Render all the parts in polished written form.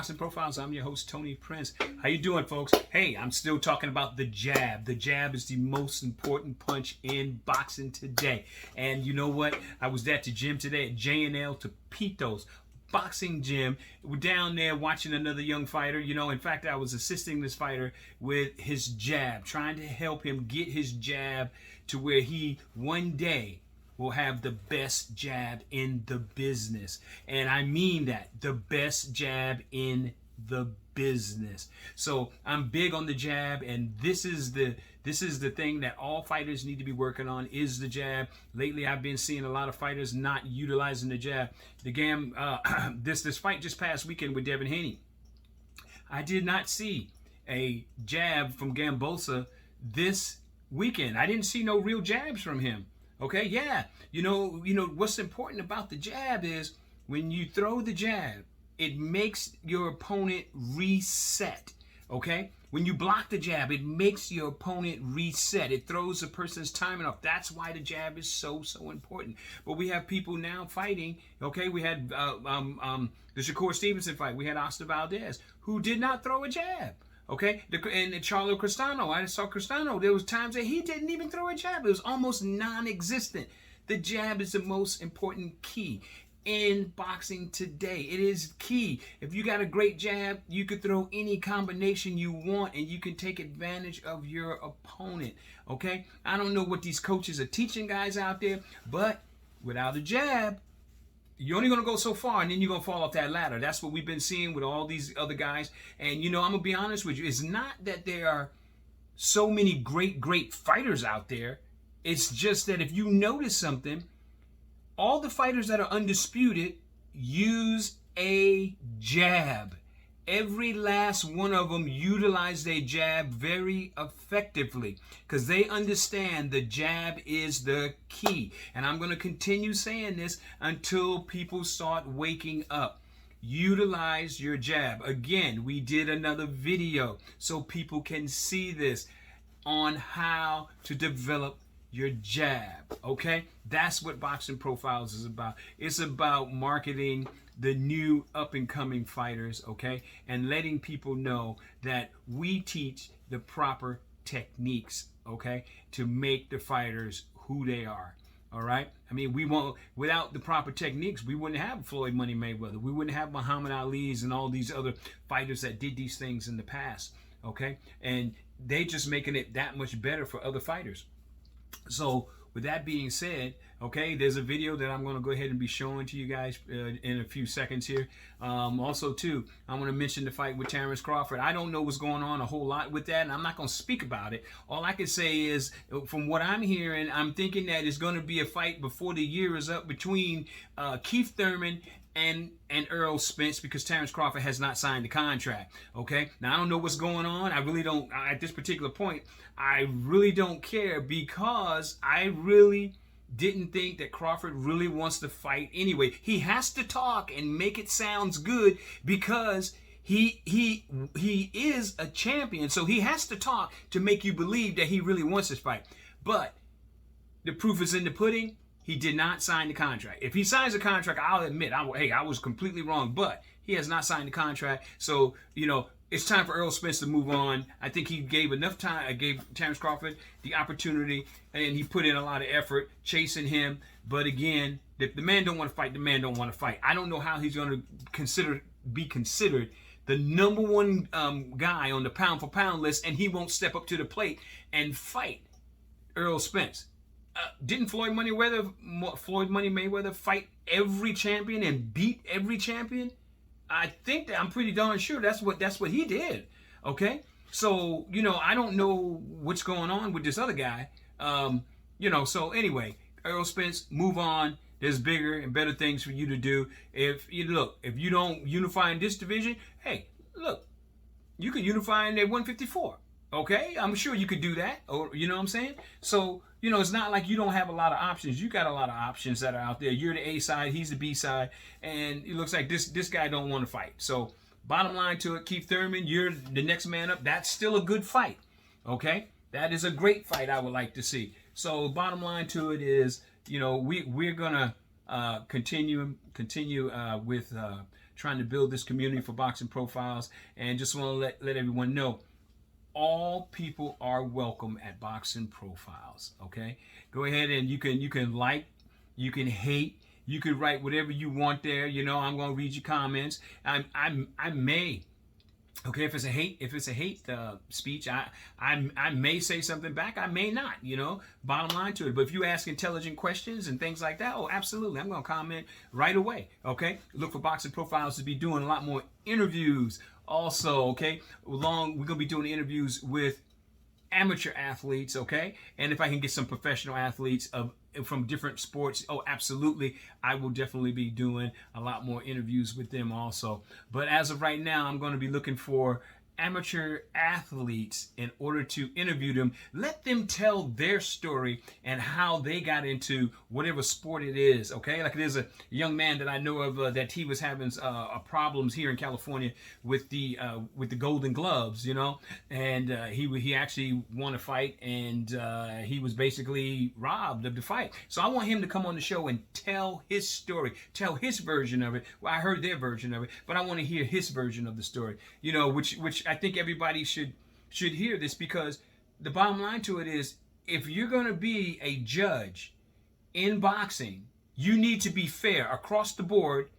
Boxing Profiles. I'm your host, Tony Prince. How you doing, folks? Hey, I'm still talking about the jab. The jab is the most important punch in boxing today. And you know what? I was at the gym today at J&L Tapitos Boxing Gym. We're down there watching another young fighter. You know, in fact, I was assisting this fighter with his jab, trying to help him get his jab to where he one day will have the best jab in the business. And I mean that, the best jab in the business. So I'm big on the jab, and this is the thing that all fighters need to be working on, is the jab. Lately I've been seeing a lot of fighters not utilizing the jab. This fight just past weekend with Devin Haney, I did not see a jab from Gambosa this weekend. I didn't see no real jabs from him. Okay, yeah. You know what's important about the jab is when you throw the jab, it makes your opponent reset. Okay? When you block the jab, it makes your opponent reset. It throws a person's timing off. That's why the jab is so important. But we have people now fighting. Okay, we had the Shakur Stevenson fight. We had Oscar Valdez, who did not throw a jab. Okay, and Charlo Cristano, I saw Cristano. There was times that he didn't even throw a jab. It was almost non-existent. The jab is the most important key in boxing today. It is key. If you got a great jab, you could throw any combination you want, and you can take advantage of your opponent. Okay, I don't know what these coaches are teaching guys out there, but without a jab, you're only going to go so far, and then you're going to fall off that ladder. That's what we've been seeing with all these other guys. And, I'm going to be honest with you. It's not that there are so many great fighters out there. It's just that if you notice something, all the fighters that are undisputed use a jab. Every last one of them utilize their jab very effectively because they understand the jab is the key. And I'm going to continue saying this until people start waking up. Utilize your jab. Again, we did another video so people can see this on how to develop your jab. Okay? That's what Boxing Profiles is about. It's about marketing the new up-and-coming fighters, okay, and letting people know that we teach the proper techniques, okay, to make the fighters who they are. All right, I mean, we won't, without the proper techniques, we wouldn't have Floyd Money Mayweather, we wouldn't have Muhammad Ali's and all these other fighters that did these things in the past, okay, and they just making it that much better for other fighters. So with that being said, okay, there's a video that I'm going to go ahead and be showing to you guys in a few seconds here. Also, too, I want to mention the fight with Terrence Crawford. I don't know what's going on a whole lot with that, and I'm not going to speak about it. All I can say is, from what I'm hearing, I'm thinking that it's going to be a fight before the year is up between Keith Thurman and Errol Spence, because Terrence Crawford has not signed the contract. Okay, now I don't know what's going on. I really don't, at this particular point, I really don't care, because I really didn't think that Crawford really wants to fight anyway. He has to talk and make it sounds good because he is a champion, so he has to talk to make you believe that he really wants this fight. But the proof is in the pudding. He did not sign the contract. If he signs the contract, I'll admit, I was completely wrong, but he has not signed the contract. So, it's time for Errol Spence to move on. I think he gave enough time. I gave Terrence Crawford the opportunity, and he put in a lot of effort chasing him. But again, if the man don't want to fight, the man don't want to fight. I don't know how he's going to be considered the number one guy on the pound for pound list, and he won't step up to the plate and fight Errol Spence. Didn't Floyd Money Mayweather fight every champion and beat every champion? I think that I'm pretty darn sure that's what he did. Okay, so I don't know what's going on with this other guy. So anyway, Errol Spence, move on. There's bigger and better things for you to do. If you don't unify in this division, hey, look, you could unify in at 154. Okay, I'm sure you could do that. Or you know what I'm saying? So it's not like you don't have a lot of options. You got a lot of options that are out there. You're the A side, he's the B side, and it looks like this guy don't want to fight. So bottom line to it, Keith Thurman, you're the next man up. That's still a good fight. Okay, that is a great fight. I would like to see. So bottom line to it is, we're gonna continue with trying to build this community for Boxing Profiles, and just want to let everyone know, all people are welcome at Boxing Profiles. Okay, go ahead and you can like, you can hate, you can write whatever you want there. You know, I'm gonna read your comments. I may. Okay, if it's a hate speech, I may say something back. I may not. You know, bottom line to it. But if you ask intelligent questions and things like that, oh, absolutely, I'm gonna comment right away. Okay, look for Boxing Profiles to be doing a lot more interviews. Also, okay, we're gonna be doing interviews with amateur athletes. Okay, and if I can get some professional athletes from different sports, oh, absolutely, I will definitely be doing a lot more interviews with them also. But as of right now, I'm going to be looking for amateur athletes in order to interview them, let them tell their story and how they got into whatever sport it is. Okay, like there's a young man that I know of that he was having problems here in California with the Golden Gloves, you know, and he actually won a fight, and he was basically robbed of the fight. So I want him to come on the show and tell his story, tell his version of it. Well, I heard their version of it, but I want to hear his version of the story, you know, which I think everybody should hear this, because the bottom line to it is, if you're going to be a judge in boxing, you need to be fair across the board,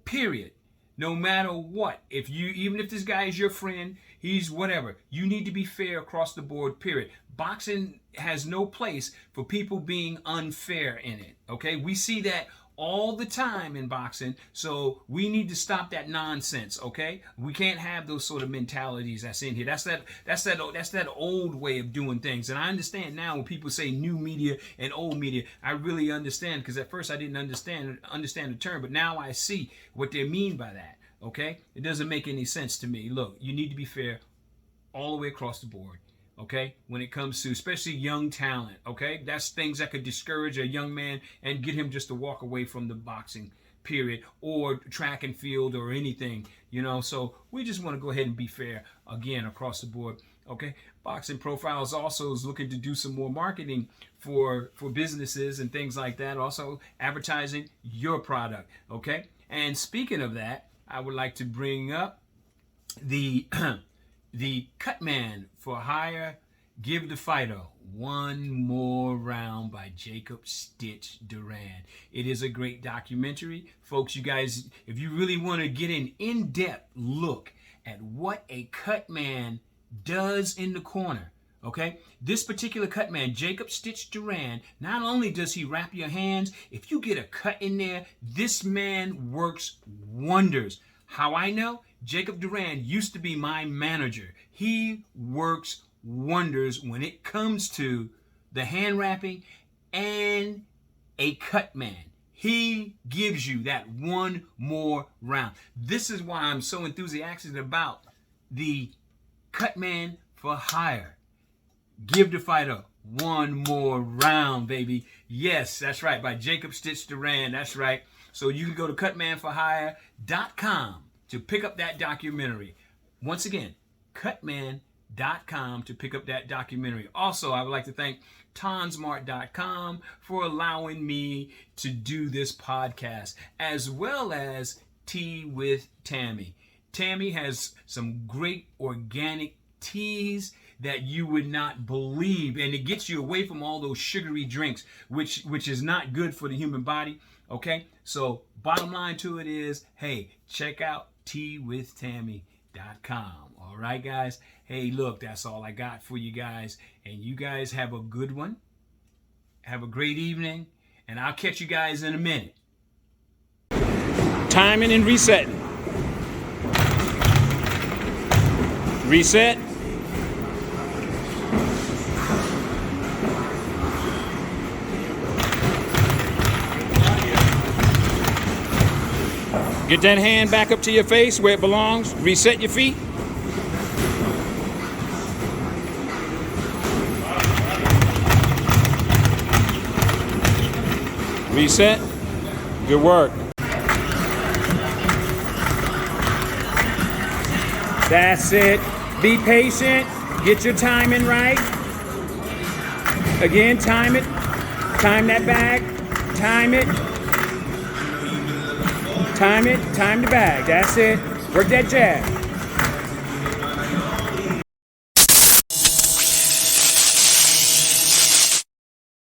period. No matter what. Even if this guy is your friend, he's whatever, you need to be fair across the board, period. Boxing has no place for people being unfair in it. Okay? We see that all the time in boxing, so we need to stop that nonsense. Okay, we can't have those sort of mentalities that's in here. That's that old way of doing things. And I understand now when people say new media and old media, I really understand, because at first I didn't understand the term, but now I see what they mean by that. Okay, it doesn't make any sense to me. Look, you need to be fair all the way across the board. Okay, when it comes to especially young talent, okay, that's things that could discourage a young man and get him just to walk away from the boxing, period, or track and field or anything, you know. So we just want to go ahead and be fair again across the board. Okay, Boxing Profiles also is looking to do some more marketing for businesses and things like that, also advertising your product. Okay, and speaking of that, I would like to bring up the Cutman for Hire, Give the Fighter One More Round by Jacob Stitch Duran. It is a great documentary. Folks, you guys, if you really want to get an in-depth look at what a cut man does in the corner, okay? This particular cut man, Jacob Stitch Duran, not only does he wrap your hands, if you get a cut in there, this man works wonders. How I know? Jacob Duran used to be my manager. He works wonders when it comes to the hand wrapping and a cut man. He gives you that one more round. This is why I'm so enthusiastic about the Cut Man for Hire. Give the fighter one more round, baby. Yes, that's right, by Jacob Stitch Duran. That's right. So you can go to cutmanforhire.com to pick up that documentary. Once again, cutman.com to pick up that documentary. Also, I would like to thank tonsmart.com for allowing me to do this podcast, as well as Tea with Tammy. Tammy has some great organic teas that you would not believe, and it gets you away from all those sugary drinks, which is not good for the human body. Okay, so bottom line to it is, hey, check out teawithtammy.com. All right, guys. Hey, look, that's all I got for you guys, and you guys have a good one. Have a great evening, and I'll catch you guys in a minute. Timing and resetting. Reset. Get that hand back up to your face where it belongs. Reset your feet. Reset. Good work. That's it. Be patient. Get your timing right. Again, time it. Time that bag. Time it. Time it, time the bag. That's it. Work that jab.